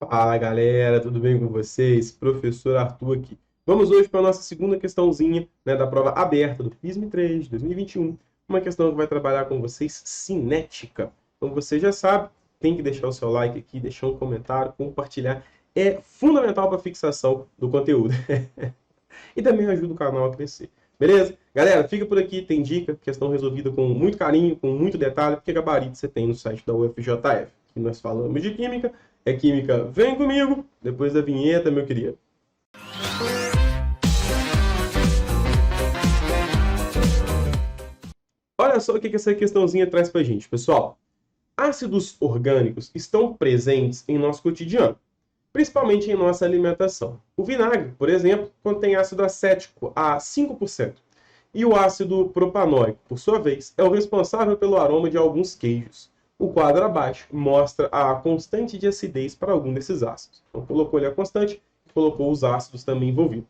Fala galera, tudo bem com vocês? Professor Arthur aqui. Vamos hoje para a nossa segunda questãozinha, né, da prova aberta do FISM 3 de 2021. Uma questão que vai trabalhar com vocês cinética. Como você já sabe, tem que deixar o seu like aqui, deixar um comentário, compartilhar. É fundamental para a fixação do conteúdo. E também ajuda o canal a crescer. Beleza? Galera, fica por aqui, tem dica, questão resolvida com muito carinho, com muito detalhe, porque gabarito você tem no site da UFJF. Aqui nós falamos de química, é química, vem comigo, depois da vinheta, meu querido. Olha só o que essa questãozinha traz pra gente, pessoal. Ácidos orgânicos estão presentes em nosso cotidiano, principalmente em nossa alimentação. O vinagre, por exemplo, contém ácido acético a 5%. E o ácido propanóico, por sua vez, é o responsável pelo aroma de alguns queijos. O quadro abaixo mostra a constante de acidez para algum desses ácidos. Então, colocou ali a constante e colocou os ácidos também envolvidos.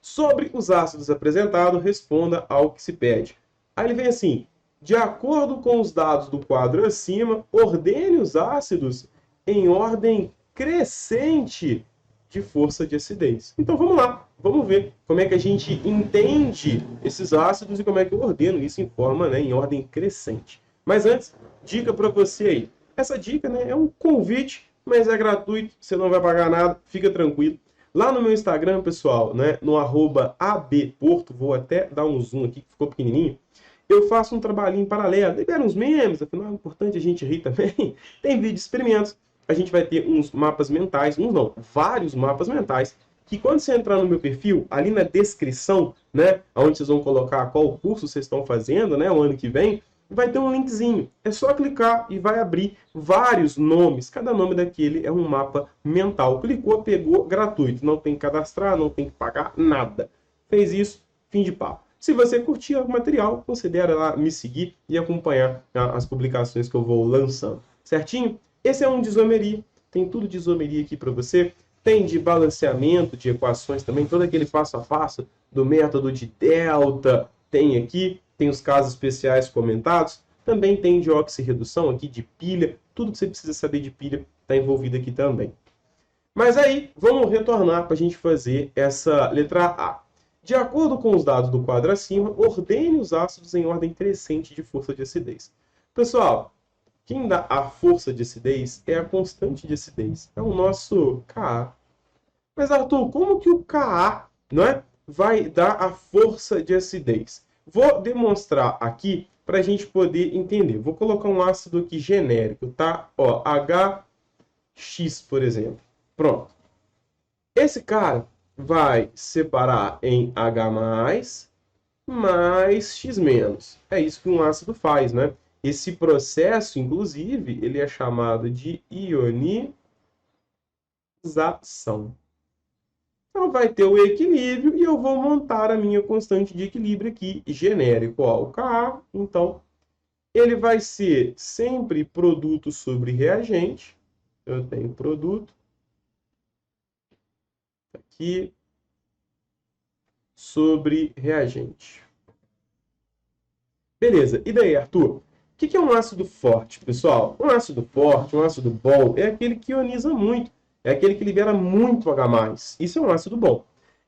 Sobre os ácidos apresentados, responda ao que se pede. Aí ele vem assim: de acordo com os dados do quadro acima, ordene os ácidos em ordem crescente de força de acidez. Então vamos lá, vamos ver como é que a gente entende esses ácidos e como é que eu ordeno isso em forma, né, em ordem crescente. Mas antes, dica para você aí. Essa dica, né, é um convite, mas é gratuito, você não vai pagar nada, fica tranquilo. Lá no meu Instagram, pessoal, né, no @abporto, vou até dar um zoom aqui que ficou pequenininho, eu faço um trabalhinho paralelo, libero uns memes, afinal é importante a gente rir também. Tem vídeo de experimentos, a gente vai ter uns mapas mentais, uns não, vários mapas mentais, que quando você entrar no meu perfil, ali na descrição, né, onde vocês vão colocar qual curso vocês estão fazendo, né, o ano que vem, vai ter um linkzinho. É só clicar e vai abrir vários nomes. Cada nome daquele é um mapa mental. Clicou, pegou, gratuito. Não tem que cadastrar, não tem que pagar nada. Fez isso, fim de papo. Se você curtir o material, considere lá me seguir e acompanhar as publicações que eu vou lançando. Certinho? Esse é um de isomeria. Tem tudo de isomeria aqui para você. Tem de balanceamento de equações também, todo aquele passo a passo do método de delta tem aqui. Tem os casos especiais comentados. Também tem de oxirredução aqui, de pilha. Tudo que você precisa saber de pilha está envolvido aqui também. Mas aí, vamos retornar para a gente fazer essa letra A. De acordo com os dados do quadro acima, ordene os ácidos em ordem crescente de força de acidez. Pessoal, quem dá a força de acidez é a constante de acidez. É o nosso Ka. Mas, Arthur, como que o Ka, não é, vai dar a força de acidez? Vou demonstrar aqui para a gente poder entender. Vou colocar um ácido aqui genérico, tá? Ó, HX, por exemplo. Pronto. Esse cara vai separar em H+, mais X-. É isso que um ácido faz, né? Esse processo, inclusive, ele é chamado de ionização. Então, vai ter o equilíbrio e eu vou montar a minha constante de equilíbrio aqui, genérico, ó, o Ka. Então, ele vai ser sempre produto sobre reagente. Eu tenho produto aqui sobre reagente. Beleza, e daí, Arthur? O que é um ácido forte, pessoal? Um ácido forte, um ácido bom, é aquele que ioniza muito. É aquele que libera muito H+. Isso é um ácido bom.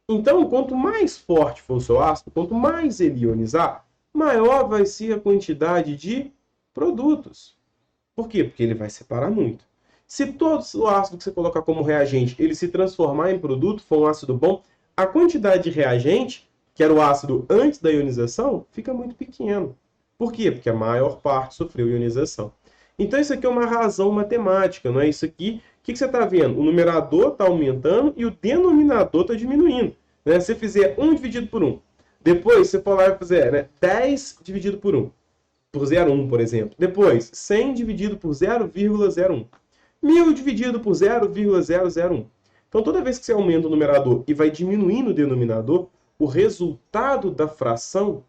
Então, quanto mais forte for o seu ácido, quanto mais ele ionizar, maior vai ser a quantidade de produtos. Por quê? Porque ele vai separar muito. Se todo o ácido que você colocar como reagente, ele se transformar em produto, for um ácido bom, a quantidade de reagente, que era o ácido antes da ionização, fica muito pequeno. Por quê? Porque a maior parte sofreu ionização. Então, isso aqui é uma razão matemática, não é? Isso aqui, o que você está vendo? O numerador está aumentando e o denominador está diminuindo. Né? Se você fizer 1 dividido por 1, depois você for lá e fizer, né, 10 dividido por 1, por 0,1, por exemplo. Depois, 100 dividido por 0,01. 1000 dividido por 0,001. Então, toda vez que você aumenta o numerador e vai diminuindo o denominador, o resultado da fração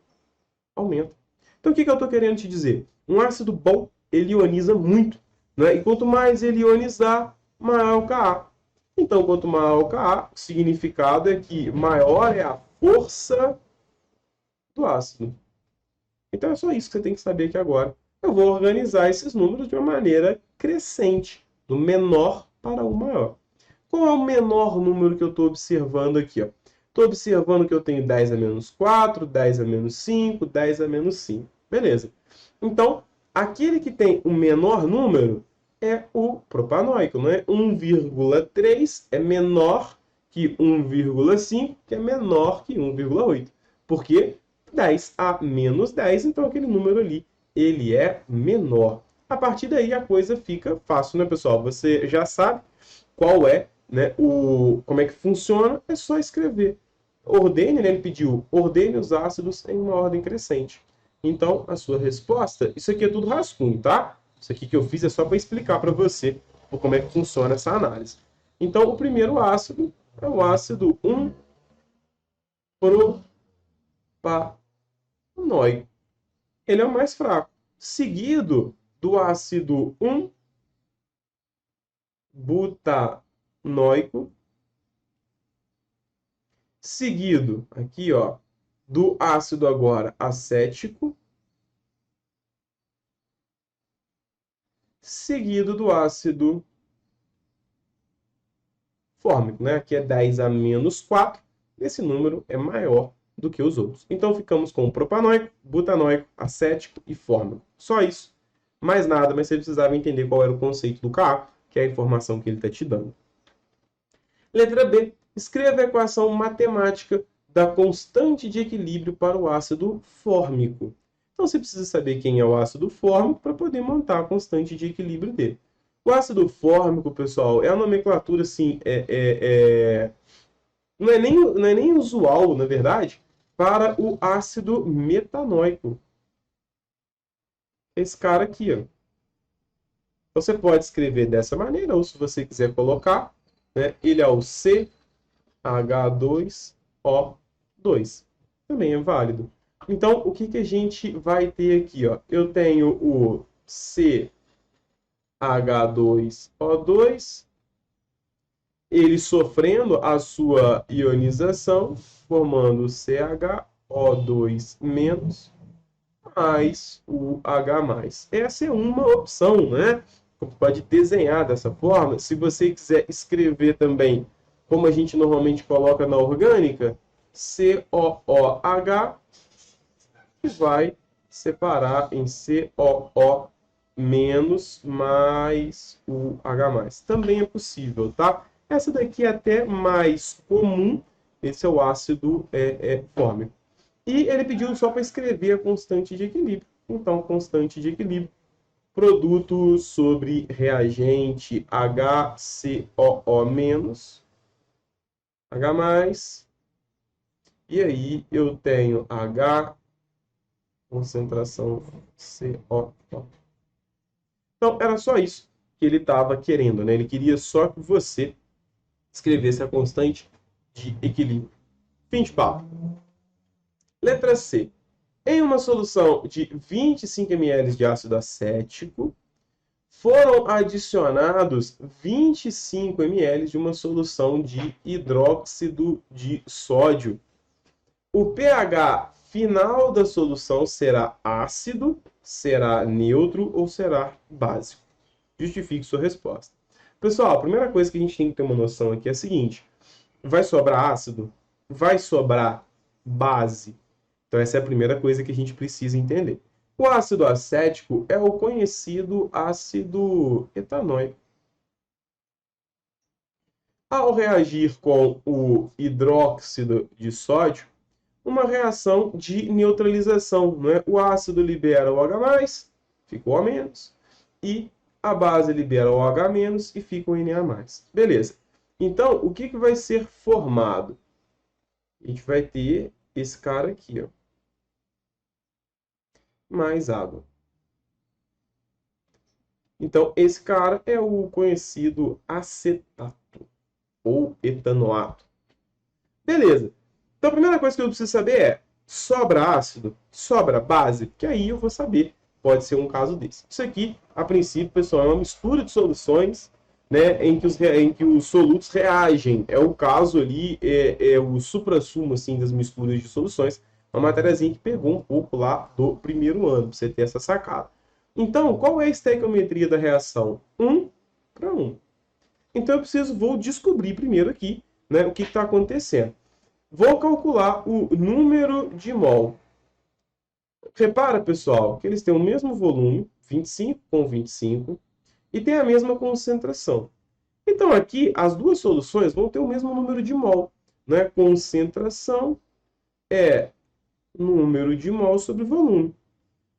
aumenta. Então, o que eu estou querendo te dizer? Um ácido bom, ele ioniza muito. Né? E quanto mais ele ionizar, maior o Ka. Então, quanto maior o Ka, o significado é que maior é a força do ácido. Então, é só isso que você tem que saber aqui agora. Eu vou organizar esses números de uma maneira crescente, do menor para o maior. Qual é o menor número que eu estou observando aqui? Estou observando que eu tenho 10 a menos 4, 10 a menos 5, 10 a menos 5. Beleza. Então, aquele que tem o menor número é o propanóico, não é? 1,3 é menor que 1,5, que é menor que 1,8. Por quê? 10 a menos 10, então aquele número ali, ele é menor. A partir daí a coisa fica fácil, né, pessoal? Você já sabe qual é, né, como é que funciona, é só escrever. Ordene, né, ele pediu, ordene os ácidos em uma ordem crescente. Então, a sua resposta, isso aqui é tudo rascunho, tá? Isso aqui que eu fiz é só para explicar para você como é que funciona essa análise. Então, o primeiro ácido é o ácido 1-propanoico. Ele é o mais fraco, seguido do ácido 1-butanoico, seguido aqui, ó, do ácido agora acético, seguido do ácido fórmico, né? Aqui é 10 a menos 4, esse número é maior do que os outros. Então ficamos com propanoico, butanoico, acético e fórmico. Só isso. Mais nada, mas você precisava entender qual era o conceito do Ka, que é a informação que ele está te dando. Letra B. Escreva a equação matemática da constante de equilíbrio para o ácido fórmico. Então você precisa saber quem é o ácido fórmico para poder montar a constante de equilíbrio dele. O ácido fórmico, pessoal, é a nomenclatura assim, não é nem usual, na verdade, para o ácido metanoico. Esse cara aqui, ó. Você pode escrever dessa maneira, ou se você quiser colocar, né, ele é o CH2O2. Também é válido. Então, o que a gente vai ter aqui? Ó? Eu tenho o CH2O2, ele sofrendo a sua ionização, formando CHO2- mais o H+. Essa é uma opção, né? Você pode desenhar dessa forma. Se você quiser escrever também, como a gente normalmente coloca na orgânica, COOH, que vai separar em COO- mais o H+. Também é possível, tá? Essa daqui é até mais comum. Esse é o ácido fórmico. E ele pediu só para escrever a constante de equilíbrio. Então, constante de equilíbrio, produto sobre reagente HCOO-, H+, e aí eu tenho H, concentração CO. Então, era só isso que ele estava querendo, né? Ele queria só que você escrevesse a constante de equilíbrio. Fim de papo. Letra C. Em uma solução de 25 ml de ácido acético, foram adicionados 25 ml de uma solução de hidróxido de sódio. O pH final da solução será ácido, será neutro ou será básico? Justifique sua resposta. Pessoal, a primeira coisa que a gente tem que ter uma noção aqui é a seguinte: vai sobrar ácido? Vai sobrar base? Então, essa é a primeira coisa que a gente precisa entender. O ácido acético é o conhecido ácido etanóico. Ao reagir com o hidróxido de sódio, uma reação de neutralização, né? O ácido libera o H+, fica o O-, e a base libera o OH- e fica o Na-. Beleza. Então, o que vai ser formado? A gente vai ter esse cara aqui, ó, mais água. Então, esse cara é o conhecido acetato ou etanoato. Beleza. Então, a primeira coisa que eu preciso saber é: sobra ácido? Sobra base? Porque aí eu vou saber. Pode ser um caso desse. Isso aqui, a princípio, pessoal, é uma mistura de soluções, né, em que os solutos reagem. É o caso ali, o suprassumo assim, das misturas de soluções. Uma matériazinha que pegou um pouco lá do primeiro ano, para você ter essa sacada. Então, qual é a estequiometria da reação? 1 para 1. Então vou descobrir primeiro aqui, né, o que está acontecendo. Vou calcular o número de mol. Repara, pessoal, que eles têm o mesmo volume, 25 com 25, e tem a mesma concentração. Então, aqui, as duas soluções vão ter o mesmo número de mol. Né? Concentração é número de mol sobre volume.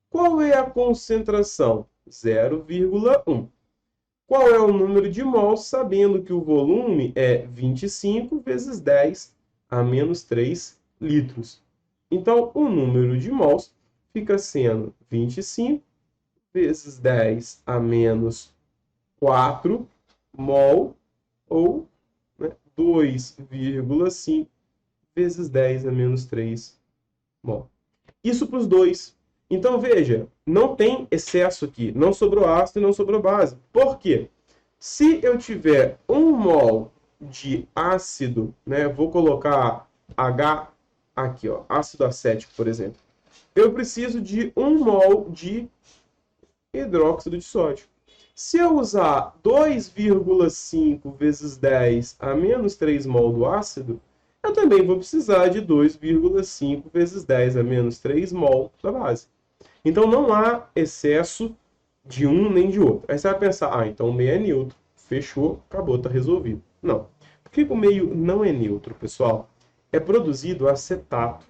Qual é a concentração? 0,1. Qual é o número de mols, sabendo que o volume é 25 vezes 10 a menos 3 litros. Então, o número de mols fica sendo 25 vezes 10 a menos 4 mol, ou, né, 2,5 vezes 10 a menos 3 mol. Isso para os dois. Então, veja, não tem excesso aqui. Não sobrou ácido e não sobrou base. Por quê? Se eu tiver 1 mol de ácido, né, vou colocar H aqui, ó, ácido acético, por exemplo. Eu preciso de 1 mol de hidróxido de sódio. Se eu usar 2,5 vezes 10 a menos 3 mol do ácido, eu também vou precisar de 2,5 vezes 10 a menos 3 mol da base. Então não há excesso de um nem de outro. Aí você vai pensar, então o meio é neutro. Fechou, acabou, está resolvido. Não. Por que o meio não é neutro, pessoal? É produzido acetato.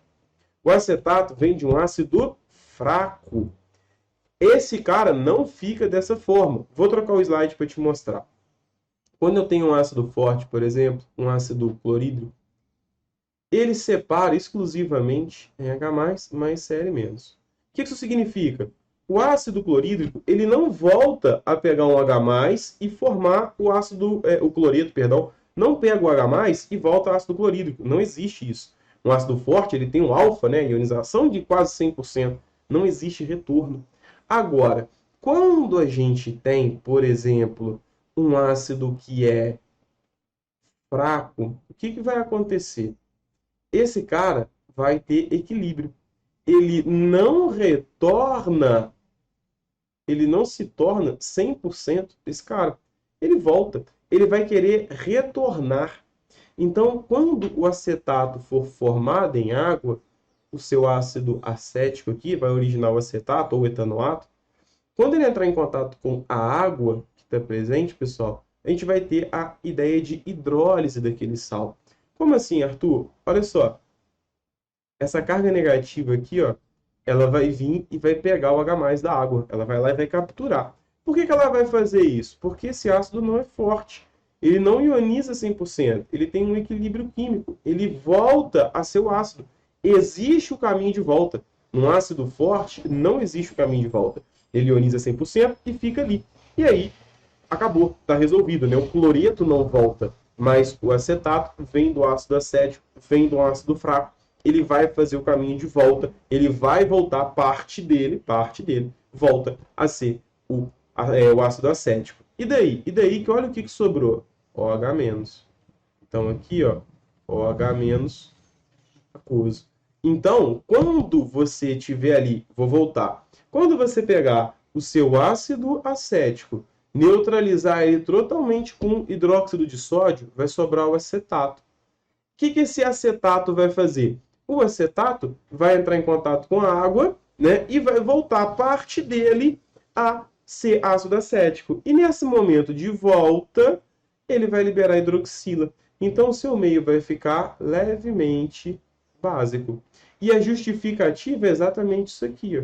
O acetato vem de um ácido fraco. Esse cara não fica dessa forma. Vou trocar o slide para te mostrar. Quando eu tenho um ácido forte, por exemplo, um ácido clorídrico, ele separa exclusivamente em H+, mais Cl-. O que isso significa? O ácido clorídrico ele não volta a pegar um H+, e formar o cloreto, perdão, não pega o H+, e volta ao ácido clorídrico. Não existe isso. Um ácido forte ele tem um alfa, né, ionização de quase 100%. Não existe retorno. Agora, quando a gente tem, por exemplo, um ácido que é fraco, o que vai acontecer? Esse cara vai ter equilíbrio. Ele não retorna, ele não se torna 100% esse cara. Ele volta, ele vai querer retornar. Então, quando o acetato for formado em água, o seu ácido acético aqui vai originar o acetato ou etanoato. Quando ele entrar em contato com a água que está presente, pessoal, a gente vai ter a ideia de hidrólise daquele sal. Como assim, Arthur? Olha só, essa carga negativa aqui, ó, ela vai vir e vai pegar o H+ da água. Ela vai lá e vai capturar. Por que ela vai fazer isso? Porque esse ácido não é forte. Ele não ioniza 100%. Ele tem um equilíbrio químico. Ele volta a ser o ácido. Existe o caminho de volta. Num ácido forte, não existe o caminho de volta. Ele ioniza 100% e fica ali. E aí, acabou. Está resolvido, né? O cloreto não volta. Mas o acetato vem do ácido acético, vem do ácido fraco. Ele vai fazer o caminho de volta, ele vai voltar, parte dele, volta a ser o ácido acético. E daí? E daí que olha o que sobrou? OH-. Então aqui, ó, OH- aquoso. Então, quando você tiver ali, vou voltar, quando você pegar o seu ácido acético, neutralizar ele totalmente com hidróxido de sódio, vai sobrar o acetato. O que esse acetato vai fazer? O acetato vai entrar em contato com a água, né, e vai voltar parte dele a ser ácido acético. E nesse momento de volta, ele vai liberar hidroxila. Então, o seu meio vai ficar levemente básico. E a justificativa é exatamente isso aqui, ó.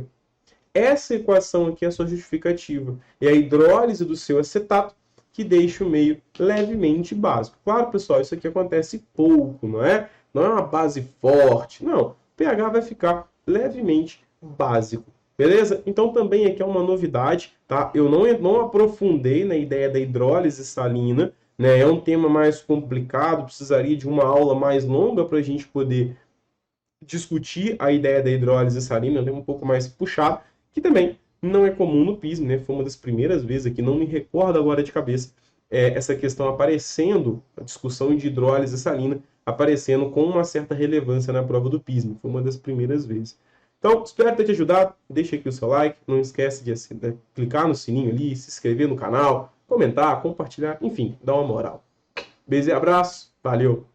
Essa equação aqui é a sua justificativa. É a hidrólise do seu acetato que deixa o meio levemente básico. Claro, pessoal, isso aqui acontece pouco, não é? Não é uma base forte, não. O pH vai ficar levemente básico, beleza? Então também aqui é uma novidade, tá? Eu não aprofundei na ideia da hidrólise salina, né? É um tema mais complicado, precisaria de uma aula mais longa para a gente poder discutir a ideia da hidrólise salina, é um tema um pouco mais puxado, que também não é comum no PISM, né? Foi uma das primeiras vezes aqui, não me recordo agora de cabeça, essa questão aparecendo, a discussão de hidrólise salina, aparecendo com uma certa relevância na prova do PISM. Foi uma das primeiras vezes. Então, espero ter te ajudado. Deixa aqui o seu like. Não esquece de clicar no sininho ali, se inscrever no canal, comentar, compartilhar, enfim, dar uma moral. Beijo e abraço. Valeu!